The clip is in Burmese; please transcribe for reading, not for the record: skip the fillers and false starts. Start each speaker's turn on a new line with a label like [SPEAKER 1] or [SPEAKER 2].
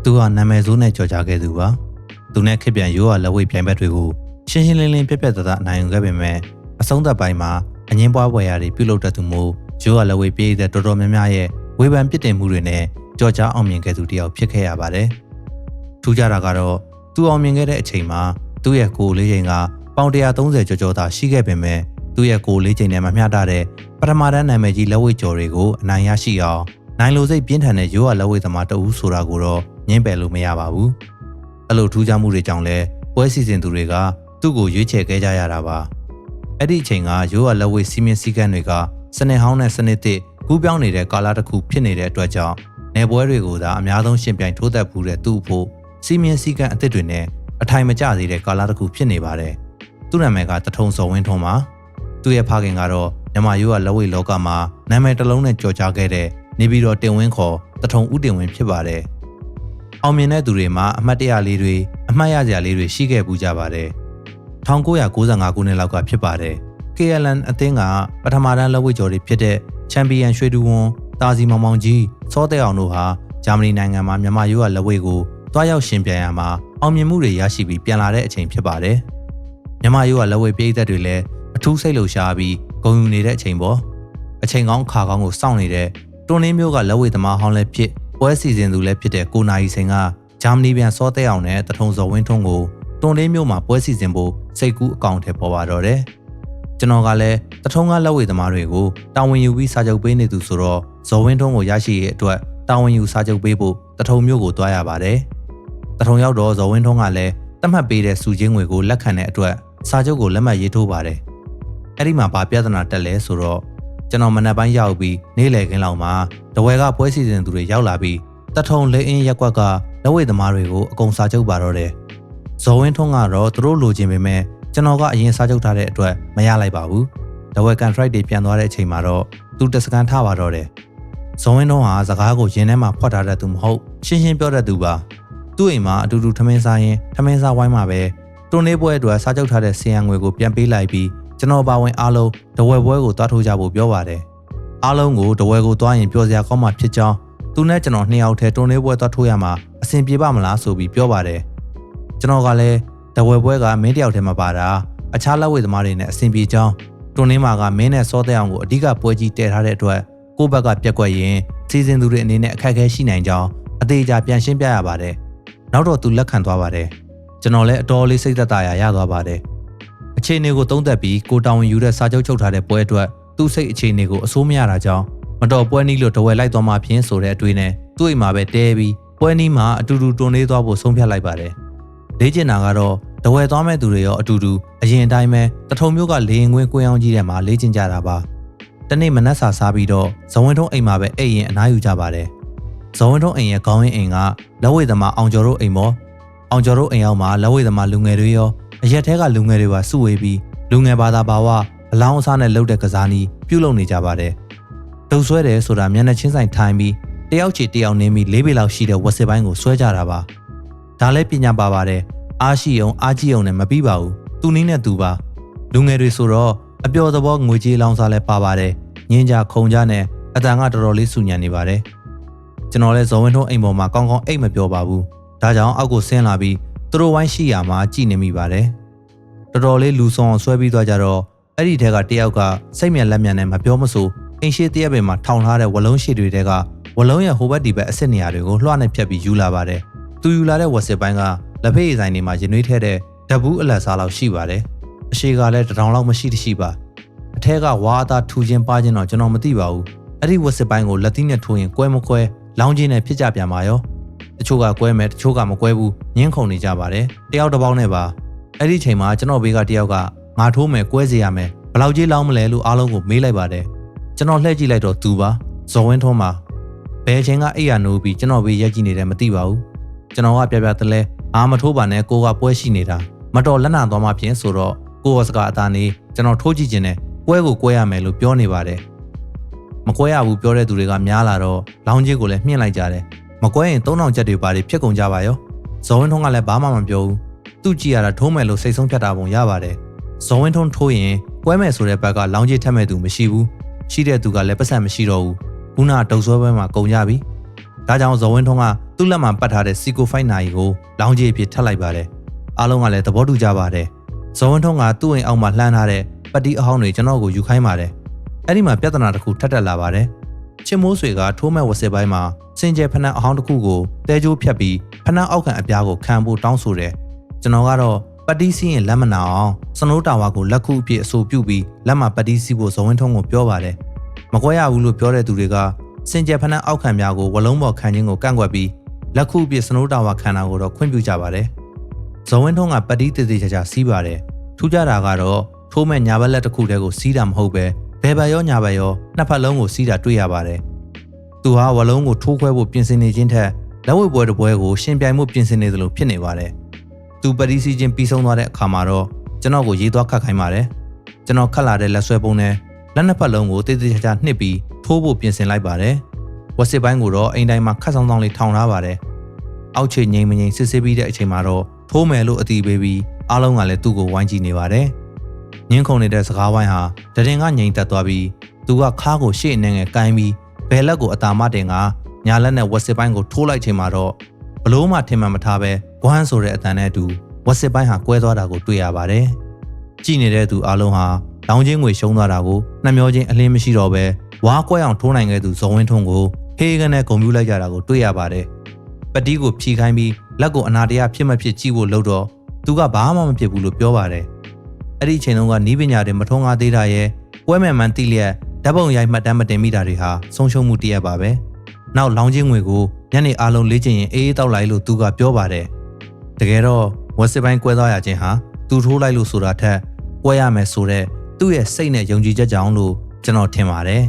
[SPEAKER 1] သူဟာနာမည်ဆိုးနဲ့ကြော်ကြားခဲ့သူပါသူနဲ့ခစ်ပြန်ရိုးရလက်ဝဲပြိုင်ဘက်တွေကိုရှင်းရှင်းလင်းလင်းပြက်ပြက်သားသားအနိုင်ယူခဲ့ပေမဲ့အဆုံးသတ်ပိုင်းမှာအငင်းပွားပွဲရာတွေပြုလုပ်တတ်သူမို့ရိုးရလက်ဝဲပြေးတဲ့တော်တော်များများရဲ့ဝေဖန်ပြစ်တင်မှုတွေနဲ့ကြော်ကြားအောင်မြင်ခဲ့သူတယောက်ဖြစ်ခဲ့ရပါတယ်ထူးခြားတာကတော့သူအောင်မြင်ခဲ့တဲ့အချိန်မှာသူ့ရဲ့ကိုယ်လေးချိန်ကပေါင်130ကျော်သာရှိခဲ့ပေမဲ့သူ့ရဲ့ကိုယ်လေးချိန်နဲ့မမျှတတဲ့ပထမတန်းနာမည်ကြီးလက်ဝဲကျော်တွေကိုအနိုင်ရရှိအောင်နိုင်လိုစိတ်ပြင်းထန်တဲ့ရိုးရလက်ဝဲသမားတဦးဆိုတာကိုတော့ငင်းပယ်လို့မရပါဘူးအဲ့လိုထူးခြားမှုတွေကြောင့်လဲပွဲစီစဉ်သူတွေကသူ့ကိုရွေးချယ်ခဲ့ကြရတာပါအဲ့ဒီအချိန်ကရိုးရလက်ဝဲစီမင်းစည်းကမ်းတွေကစနစ်ဟောင်းနဲ့စနစ်သစ်ကူးပြောင်းနေတဲ့ကာလတစ်ခုဖြစ်နေတဲ့အတွက်ကြောင့်နယ်ပွဲတွေကိုသာအများဆုံးရှင်ပြိုင်ထိုးသက်ဖူးတဲ့သူ့ဖို့စီမင်းစည်းကမ်းအသစ်တွေနဲ့အထိုင်မကျသေးတဲ့ကာလတစ်ခုဖြစ်နေပါတယ်သူ့နာမည်ကတထုံစော်ဝင်းထွန်းပါသူ့ရဲ့ဖခင်ကတော့မြန်မာရိုးရလက်ဝဲလောကမှာနာမည်တစ်လုံးနဲ့ကြော်ကြားခဲ့တဲ့နေပြည်တော်တင်ဝင်းခေါ်တထုံဦးတင်ဝင်းဖြစ်ပါတယ်အောင်မြင်တဲ့သူတွေမှာအမှတ်တရလေးတွေအမှတ်ရစရာလေးတွေရှိခဲ့ပူးကြပါတယ်1995ခုနှစ်လောက်ကဖြစ်ပါတယ် KLN အသင်းကပထမတန်းလက်ဝဲကျော်တွေဖြစ်တဲ့ချန်ပီယံရွှေတူဝွန်တာစီမောင်မောင်ကြီးစောတဲ့အောင်တို့ဟာဂျာမနီနိုင်ငံမှာမြန်မာရိုးရလက်ဝဲကိုတွားရောက်ရှင်ပြိုင်ရမှာအောင်မြင်မှုတွေရရှိပြီးပြန်လာတဲ့အချိန်ဖြစ်ပါတယ်မြန်မာရိုးရလက်ဝဲပြည်သက်တွေလည်းအထူးစိတ်လှုပ်ရှားပြီးဂုဏ်ယူနေတဲ့အချိန်ပေါ့အချိန်ကောင်းခါကောင်းကိုစောင့်နေတဲ့တွန်းလင်းမျိုးကလက်ဝဲသမားဟောင်းလည်းဖြစ်ပွဲစီစဉ်သူလည်းဖြစ်တဲ့ကိုနာရီစိန်ကဂျာမနီပြန်စောတဲ့အောင်နဲ့တထုံစော်ဝင်းထွန်းကိုတွန်းလင်းမျိုးမှာပွဲစီစဉ်ဖို့စိတ်ကူးအကောင့်ထဲပေါ်ပါတော့တယ်ကျွန်တော်ကလည်းတထုံကလက်ဝဲသမားတွေကိုတာဝန်ယူပြီးစာချုပ်ပေးနေသူဆိုတော့ဇော်ဝင်းထွန်းကိုရရှိရဲ့အတွက်တာဝန်ယူစာချုပ်ပေးဖို့တထုံမျိုးကိုတွားရပါတယ်တထုံရောက်တော့ဇော်ဝင်းထွန်းကလည်းတတ်မှတ်ပေးတဲ့စုချင်းငွေကိုလက်ခံတဲ့အတွက်စာချုပ်ကိုလက်မှတ်ရေးထိုးပါတယ်အဲ့ဒီမှာဘာပြဿနာတက်လဲဆိုတော့ကျွန်တော်မနက်ပိုင်းရောက်ပြီးနေ့လယ်ခင်းလောက်မှာတဝဲကပွဲစီစဉ်သူတွေရောက်လာပြီးတထုံလေးအင်းရက်ကွက်ကလက်ဝဲသမားတွေကိုအကုန်စာချုပ်ပါတော့တယ်ဇော်ဝင်းထွန်းကတော့သူတို့လိုချင်ပေမဲ့ကျွန်တော်ကအရင်စာချုပ်ထားတဲ့အတွက်မရလိုက်ပါဘူးတဝဲကန်ထရိုက်တွေပြန်သွားတဲ့အချိန်မှာတော့သူတစကန်ထားပါတော့တယ်ဇော်ဝင်းထွန်းဟာစကားကိုရင်ထဲမှာဖွက်ထားတတ်သူမဟုတ်ရှင်းရှင်းပြောတတ်သူပါသူ့အိမ်မှာအတူတူထမင်းစားရင်ထမင်းစားဝိုင်းမှာပဲတွန်းလေးပွဲအတွက်စာချုပ်ထားတဲ့စီယံငွေကိုပြန်ပေးလိုက်ပြီးကျွန်တော်ပါဝင်အားလုံးတဝဲပွဲကိုတွားထိုးကြဖို့ပြောပါတယ်အားလုံးကိုတဝဲကိုတွားရင်ပြောစရာကောင်းမှဖြစ်ကြောင်းသူနဲ့ကျွန်တော်2ယောက်ထဲတွန်းလေးပွဲတွားထိုးရမှာအဆင်ပြေပါမလားဆိုပြီးပြောပါတယ်ကျွန်တော်ကလည်းတဝဲပွဲကမင်းတယောက်ထဲမှာပါတာအခြားလက်ဝဲသမားတွေနဲ့အဆင်ပြေကြောင်းတွန်းလေးမှာကမင်းနဲ့စောတဲ့အောင်ကိုအဓိကပွဲကြီးတည်ထားတဲ့အတွက်ကိုယ့်ဘက်ကပြက်ကွက်ရင်စီစဉ်သူတွေအနေနဲ့အခက်အခဲရှိနိုင်ကြောင်းအသေးချာပြန်ရှင်းပြရပါတယ်နောက်တော့သူလက်ခံသွားပါတယ်ကျွန်တော်လည်းအတော်လေးစိတ်သက်သာရသွားပါတယ်အခြေအနေကိုသုံးသပ်ပြီးကိုတောင်ဝင်ယူတဲ့စာချုပ်ချုပ်ထားတဲ့ပွဲအတွက်သူ့စိတ်အခြေအနေကိုအဆိုးမရတာကြောင့်မတော်ပွဲနီးလို့တဝဲလိုက်သွားမှဖြင်းဆိုတဲ့အတွေ့နဲ့သူ့အိမ်မှာပဲတဲပြီးပွဲနီးမှာအတူတူတွန်းလေးသွားဖို့ဆုံးဖြတ်လိုက်ပါတယ်လေ့ကျင့်တာကတော့တဝဲသွားမဲ့သူတွေရောအတူတူအရင်အတိုင်းပဲတထုံမျိုးကလေရင်ကွင်းကွင်းအောင်ကြီးထဲမှာလေ့ကျင့်ကြတာပါတနေ့မနက်စာစားပြီးတော့ဇဝင်းထုံးအိမ်မှာပဲအိပ်ရင်အနားယူကြပါတယ်ဇဝင်းထုံးအိမ်ရဲ့ခေါင်းရင်းအိမ်ကလက်ဝဲသမားအောင်ကျော်တို့အိမ်ပေါ့အောင်ကျော်တို့အိမ်ရောက်မှာလက်ဝဲသမားလူငယ်တွေရောအရက်ထဲကလူငယ်တွေပါစုဝေးပြီးလူငယ်ဘာသာဘာဝအလောင်းအစားနဲ့လှုပ်တဲ့ကစားနည်းပြုလုပ်နေကြပါတယ်ဒုတ်ဆွဲတယ်ဆိုတာမျက်နှာချင်းဆိုင်ထိုင်ပြီးတယောက်ချီတယောက်နင်းပြီး၄ပေလောက်ရှိတဲ့ဝက်စစ်ပိုင်းကိုဆွဲကြတာပါဒါလည်းပညာပါပါတယ်အားရှိအောင်အားကြီးအောင်နဲ့မပြီးပါဘူးသူနည်းနဲ့သူပါလူငယ်တွေဆိုတော့အပျော်သဘောငွေကြေးလောင်းစားလဲပါပါတယ်ညင်းကြခုံကြနဲ့အတန်ကတော်တော်လေးဆူညံနေပါတယ်ကျွန်တော်လဲဇော်ဝင်းထွန်းအိမ်ပေါ်မှာကောင်းကောင်းအိတ်မပြောပါဘူးဒါကြောင့်အောက်ကိုဆင်းလာပြီးသူတို့ဝိုင်းရှိရာမှာကြည်နေမိပါတယ်တော်တော်လေးလူဆောင်ဆွဲပြီးသွားကြတော့အဲ့ဒီထဲကတယောက်ကစိတ်မြန်လက်မြန်နဲ့မပြောမဆိုအင်းရှိတရက်ပင်မှာထောင်ထားတဲ့ဝလုံးရှိတွေတဲကဝလုံးရဲ့ဟိုဘက်ဒီဘက်အစ်စ်နေရာတွေကိုလွှနဲ့ဖြတ်ပြီးယူလာပါတယ်သူယူလာတဲ့ဝက်စစ်ပိုင်းကလက်ဖေးဆိုင်တွေမှာရင်နှွေးထဲတဲ့ဓဘူးအလက်စားလောက်ရှိပါတယ်အရှိကလည်း1000လောက်မရှိတရှိပါအထက်ကဝါးသားထူချင်းပါချင်းတော့ကျွန်တော်မသိပါဘူးအဲ့ဒီဝက်စစ်ပိုင်းကိုလက်သီးနဲ့ထိုးရင်ကွဲမကွဲလောင်းချင်းနဲ့ဖြစ်ကြပြန်ပါရောတချို့ကကွဲမယ်တချို့ကမကွဲဘူးညင်းခုန်နေကြပါတယ်တယောက်တစ်ပေါက်နဲ့ပါအဲ့ဒီချိန်မှာကျွန်တော်ဘေးကတယောက်ကငါထိုးမယ်ကွဲစေရမယ်ဘယ်လောက်ကြီးလောင်းမလဲလို့အားလုံးကိုမေးလိုက်ပါတယ်ကျွန်တော်လှည့်ကြည့်လိုက်တော့သူပါဇော်ဝင်းထွန်းပါဘယ်ချိန်ကအိယာနိုးပြီးကျွန်တော်ဘေးရက်ကြည့်နေတယ်မသိပါဘူးကျွန်တော်ကပြပြတလဲအားမထိုးပါနဲ့ကိုကပွဲရှိနေတာမတော်လက်နာသွားမှဖြင့်ဆိုတော့ကိုရောစကားအသားနေကျွန်တော်ထိုးကြည့်ခြင်းနဲ့ပွဲကိုကွဲရမယ်လို့ပြောနေပါတယ်မကွဲရဘူးပြောတဲ့သူတွေကများလာတော့လောင်းကြီးကိုလည်းမြှင့်လိုက်ကြတယ်မကွဲရင်3000ကျပ်တွေပါတွေဖြစ်ကုန်ကြပါရောဇော်ဝင်းထွန်းကလည်းဘာမှမပြောဘူးသူ့ကြည့်ရတာထိုးမယ်လို့စိတ်ဆုံးဖြတ်တာပုံရပါတယ်ဇော်ဝင်းထွန်းထိုးရင်ကွဲမယ်ဆိုတဲ့ဘက်ကလောင်းကြီးထက်မဲ့သူမရှိဘူးရှိတဲ့သူကလည်းပတ်စံမရှိတော့ဘူးခုနဒုတ်ဆွဲပွဲမှာကုန်ကြပြီ ဒါကြောင့်ဇော်ဝင်းထွန်းကသူ့လက်မှာပတ်ထားတဲ့စီကိုဖိုက်နာရီကိုလောင်းကြီးအဖြစ်ထပ်လိုက်ပါတယ်အားလုံးကလည်းသဘောတူကြပါတယ်ဇော်ဝင်းထွန်းကသူ့အိမ်အောက်မှာလှမ်းထားတဲ့ပတ်တီးအဟောင်းတွေကျွန်တော်ကိုယူခိုင်းပါတယ်အဲ့ဒီမှာပြဿနာတစ်ခုထပ်တက်လာပါတယ်ချစ်မိုးဆွေကထိုးမဲ့ဝစစ်ပိုင်းမှာစင်ကြယ်ဖနက်အဟောင်းတစ်ခုကိုတဲကျိုးဖြတ်ပြီးဖနက်အောက်ခံအပြားကိုခံဖို့တောင်းဆိုတယ်ကျွန်တော်ကတော့ပတ်တီးစီးရင်လက်မနာအောင်စနိုးတာဝါကိုလက်ခုအပြည့်အဆိုပြုပြီးလက်မှာပတ်တီးစီးဖို့ဇော်ဝင်းထွန်းကိုပြောပါတယ်မကွဲရဘူးလို့ပြောတဲ့သူတွေကစင်ကြယ်ဖနက်အောက်ခံများကိုဝလုံးပေါ်ခံခြင်းကိုကန့်ကွက်ပြီးလက်ခုအပြည့်စနိုးတာဝါခံတာကိုတော့ခွင့်ပြုကြပါတယ်ဇော်ဝင်းထွန်းကပတ်တီးတေးသေးချာချာစီးပါတယ်ထူးခြားတာကတော့ထိုးမဲ့ညာဘက်လက်တစ်ခုတည်းကိုစီးတာမဟုတ်ပဲဘယ်ဘက်ရောညာဘက်ရောနှစ်ဖက်လုံးကိုစီးတာတွေ့ရပါတယ်သူဟာဝလုံးကိုထိုးခွဲဖို့ပြင်ဆင်နေခြင်းထက်လက်ဝဲပွဲတစ်ပွဲကိုရှင်ပြိုင်မှုပြင်ဆင်နေသလိုဖြစ်နေပါတယ်သူပတီးစီးခြင်းပြီးဆုံးသွားတဲ့အခါမှာတော့ကျွန်တော်ကိုရေးသွားခတ်ခိုင်းပါတယ်ကျွန်တော်ခတ်လာတဲ့လက်ဆွဲပုံနဲ့လက်နှစ်ဖက်လုံးကိုတေးသေးချာချာနှစ်ပြီးထိုးဖို့ပြင်ဆင်လိုက်ပါတယ်ဝက်စစ်ပိုင်းကိုတော့အိမ်တိုင်းမှာခတ်ဆောင်ဆောင်လေးထောင်ထားပါတယ်အောက်ခြေငိမ့်မငိမ့်စစ်ဆေးပြီးတဲ့အချိန်မှာတော့ထိုးမယ်လို့အတီးပေးပြီးအားလုံးကလည်းသူ့ကိုဝိုင်းကြည့်နေပါတယ်ညင်းခုန်နေတဲ့စကားဝိုင်းဟာတရင်ကငိမ့်တက်သွားပြီးသူကခါးကိုရှေ့အနေနဲ့ကိုင်းပြီးဘယ်လက်ကိုအတာမတင်ကညာလက်နဲ့ဝက်စစ်ပိုင်းကိုထိုးလိုက်ချိန်မှာတော့ဘလို့မှထင်မှန်မထားပဲဝမ်းဆိုတဲ့အတန်နဲ့အတူဝက်စစ်ပိုင်းဟာကွဲသွားတာကိုတွေ့ရပါတယ်ကြည့်နေတဲ့သူအားလုံးဟာလောင်းချင်းငွေရှုံးသွားတာကိုနှမျောချင်းအလင်းမရှိတော့ပဲဝါးကွဲအောင်ထိုးနိုင်ခဲ့သူဇော်ဝင်းထွန်းကိုဟေးကနေဂုံပြူလိုက်ကြတာကိုတွေ့ရပါတယ်ပတီးကိုဖြီးခိုင်းပြီးလက်ကိုအနာတရားဖြစ်မဖြစ်ကြည့်ဖို့လုပ်တော့သူကဘာမှမဖြစ်ဘူးလို့ပြောပါတယ်အဲ့ဒီအချိန်တုန်းကနီးပညာတွေမထုံးကားသေးတာရဲ့ပွဲမဲ့မှန်တိလျက်ဓာတ်ပုံရိုက်မှတ်တမ်းမတင်မိတာတွေဟာဆုံးရှုံးမှုတရက်ပါပဲနောက်လောင်းချင်းငွေကိုညနေအားလုံးလေးချင်ရင်အေးအေးတောက်လိုက်လို့သူကပြောပါတယ်တကယ်တော့ဝက်စစ်ပိုင်းကွဲသွားရခြင်းဟာသူထိုးလိုက်လို့ဆိုတာထက်ကွဲရမယ်ဆိုတဲ့သူ့ရဲ့စိတ်နဲ့ယုံကြည်ချက်ကြောင့်လို့ကျွန်တော်ထင်ပါတယ်